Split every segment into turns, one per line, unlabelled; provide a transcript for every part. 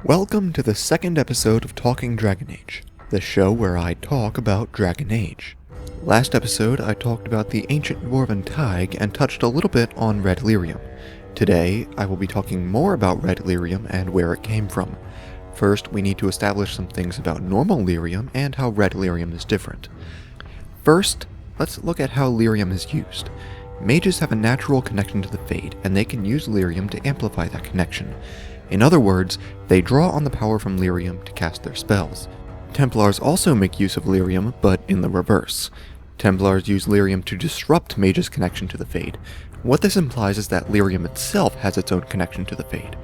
Welcome to the second episode of Talking Dragon Age, the show where I talk about Dragon Age. Last episode I talked about the ancient Dwarven Tig and touched a little bit on Red Lyrium. Today I will be talking more about Red Lyrium and where it came from. First, we need to establish some things about normal Lyrium and how Red Lyrium is different. First, let's look at how Lyrium is used. Mages have a natural connection to the Fade, and they can use Lyrium to amplify that connection. In other words, they draw on the power from Lyrium to cast their spells. Templars also make use of Lyrium, but in the reverse. Templars use Lyrium to disrupt mages' connection to the Fade. What this implies is that Lyrium itself has its own connection to the Fade.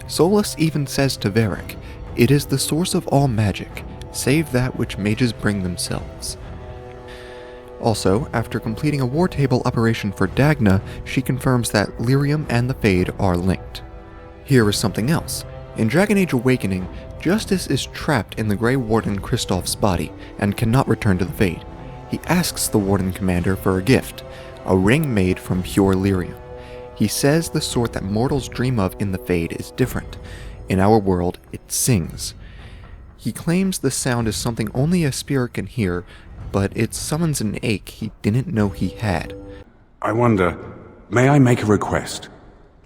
Solus even says to Varric, "It is the source of all magic, save that which mages bring themselves." Also, after completing a war table operation for Dagna, she confirms that Lyrium and the Fade are linked. Here is something else. In Dragon Age Awakening, Justice is trapped in the Grey Warden Kristoff's body and cannot return to the Fade. He asks the Warden-Commander for a gift, a ring made from pure Lyrium. He says the sort that mortals dream of in the Fade is different. In our world, it sings. He claims the sound is something only a spirit can hear, but it summons an ache he didn't know he had.
I wonder, may I make a request?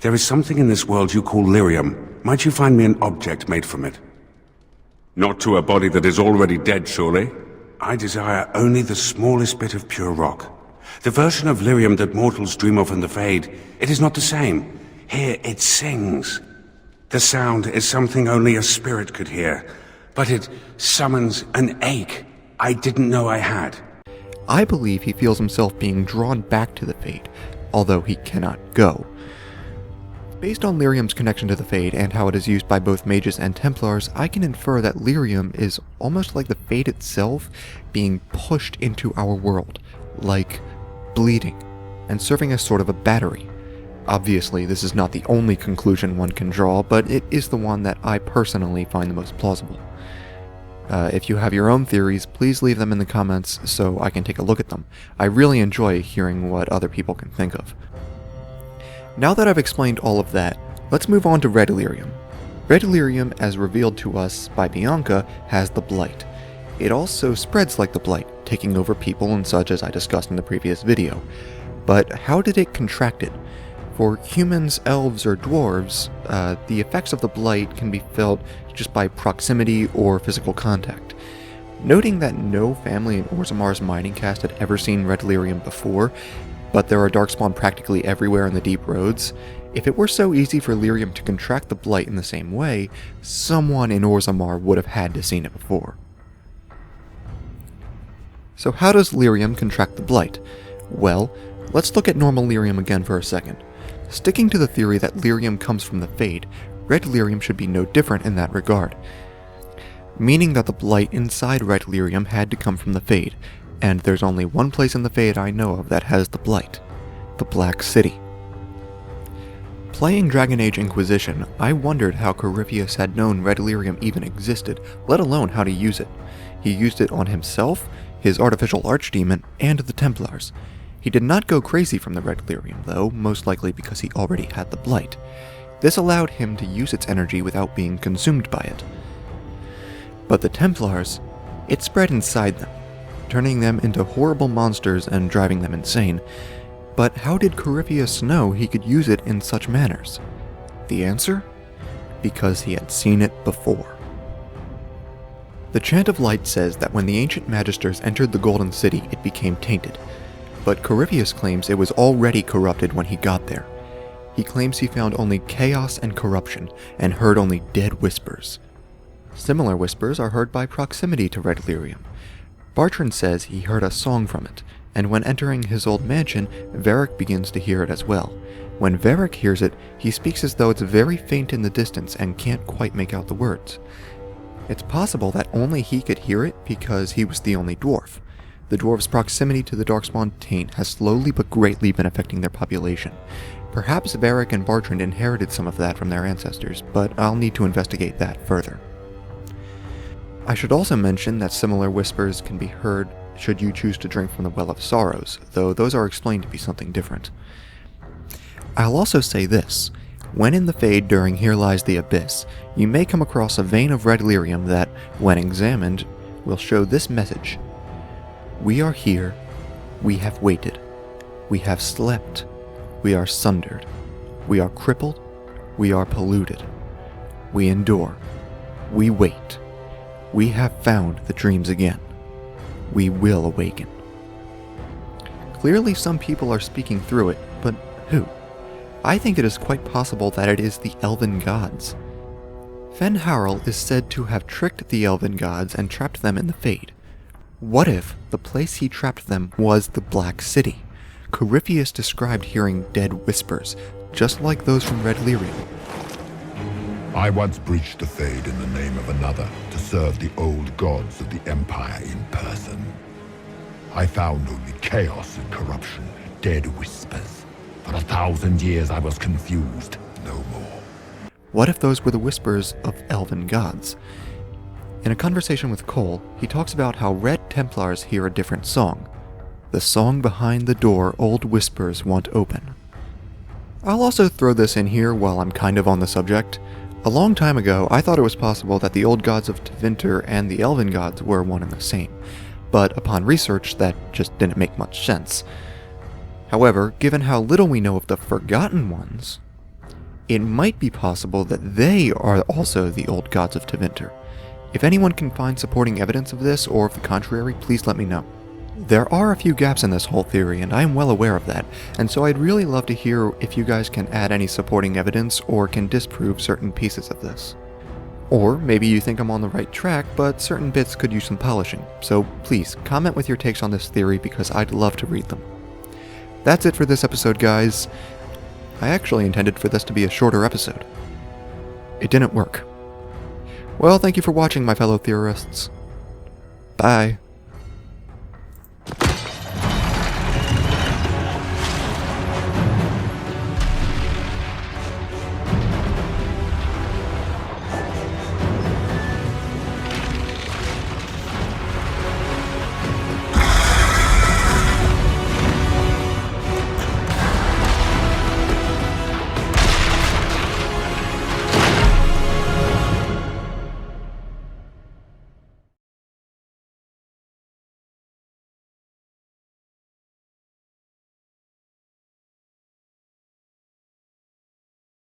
There is something in this world you call Lyrium. Might you find me an object made from it? Not to a body that is already dead, surely? I desire only the smallest bit of pure rock. The version of Lyrium that mortals dream of in the Fade, it is not the same. Here it sings. The sound is something only a spirit could hear, but it summons an ache I didn't know I had.
I believe he feels himself being drawn back to the Fade, although he cannot go. Based on Lyrium's connection to the Fade and how it is used by both mages and Templars, I can infer that Lyrium is almost like the Fade itself being pushed into our world, like bleeding, and serving as sort of a battery. Obviously, this is not the only conclusion one can draw, but it is the one that I personally find the most plausible. If you have your own theories, please leave them in the comments so I can take a look at them. I really enjoy hearing what other people can think of. Now that I've explained all of that, let's move on to Red Lyrium. Red Lyrium, as revealed to us by Bianca, has the Blight. It also spreads like the Blight, taking over people and such as I discussed in the previous video. But how did it contract it? For humans, elves, or dwarves, the effects of the Blight can be felt just by proximity or physical contact. Noting that no family in Orzammar's mining cast had ever seen Red Lyrium before, but there are darkspawn practically everywhere in the deep roads, if it were so easy for Lyrium to contract the Blight in the same way, someone in Orzammar would have had to seen it before. So how does Lyrium contract the Blight? Well, let's look at normal Lyrium again for a second. Sticking to the theory that Lyrium comes from the Fade, Red Lyrium should be no different in that regard. Meaning that the Blight inside Red Lyrium had to come from the Fade, and there's only one place in the Fade I know of that has the Blight: the Black City. Playing Dragon Age Inquisition, I wondered how Corypheus had known Red Lyrium even existed, let alone how to use it. He used it on himself, his artificial archdemon, and the Templars. He did not go crazy from the Red Lyrium though, most likely because he already had the Blight. This allowed him to use its energy without being consumed by it. But the Templars, it spread inside them, turning them into horrible monsters and driving them insane. But how did Corypheus know he could use it in such manners? The answer? Because he had seen it before. The Chant of Light says that when the ancient magisters entered the Golden City, it became tainted. But Corypheus claims it was already corrupted when he got there. He claims he found only chaos and corruption, and heard only dead whispers. Similar whispers are heard by proximity to Red Lyrium. Bartrand says he heard a song from it, and when entering his old mansion, Varric begins to hear it as well. When Varric hears it, he speaks as though it's very faint in the distance and can't quite make out the words. It's possible that only he could hear it because he was the only dwarf. The dwarves' proximity to the Darkspawn taint has slowly but greatly been affecting their population. Perhaps Varric and Bartrand inherited some of that from their ancestors, but I'll need to investigate that further. I should also mention that similar whispers can be heard should you choose to drink from the Well of Sorrows, though those are explained to be something different. I'll also say this. When in the Fade during Here Lies the Abyss, you may come across a vein of red lyrium that, when examined, will show this message. We are here, we have waited, we have slept, we are sundered, we are crippled, we are polluted, we endure, we wait, we have found the dreams again, we will awaken. Clearly some people are speaking through it, but who? I think it is quite possible that it is the Elven Gods. Fenharel is said to have tricked the Elven Gods and trapped them in the Fade. What if the place he trapped them was the Black City? Corypheus described hearing dead whispers, just like those from Red Lyrium.
I once breached the Fade in the name of another to serve the old gods of the Empire in person. I found only chaos and corruption, dead whispers. For 1,000 years I was confused, no more.
What if those were the whispers of Elven Gods? In a conversation with Cole, he talks about how Red Templars hear a different song. The song behind the door old whispers want open. I'll also throw this in here while I'm kind of on the subject. A long time ago, I thought it was possible that the old gods of Tevinter and the Elven Gods were one and the same, but upon research that just didn't make much sense. However, given how little we know of the Forgotten Ones, it might be possible that they are also the old gods of Tevinter. If anyone can find supporting evidence of this, or of the contrary, please let me know. There are a few gaps in this whole theory, and I am well aware of that, and so I'd really love to hear if you guys can add any supporting evidence or can disprove certain pieces of this. Or maybe you think I'm on the right track, but certain bits could use some polishing, so please comment with your takes on this theory because I'd love to read them. That's it for this episode, guys. I actually intended for this to be a shorter episode. It didn't work. Well, thank you for watching, my fellow theorists. Bye.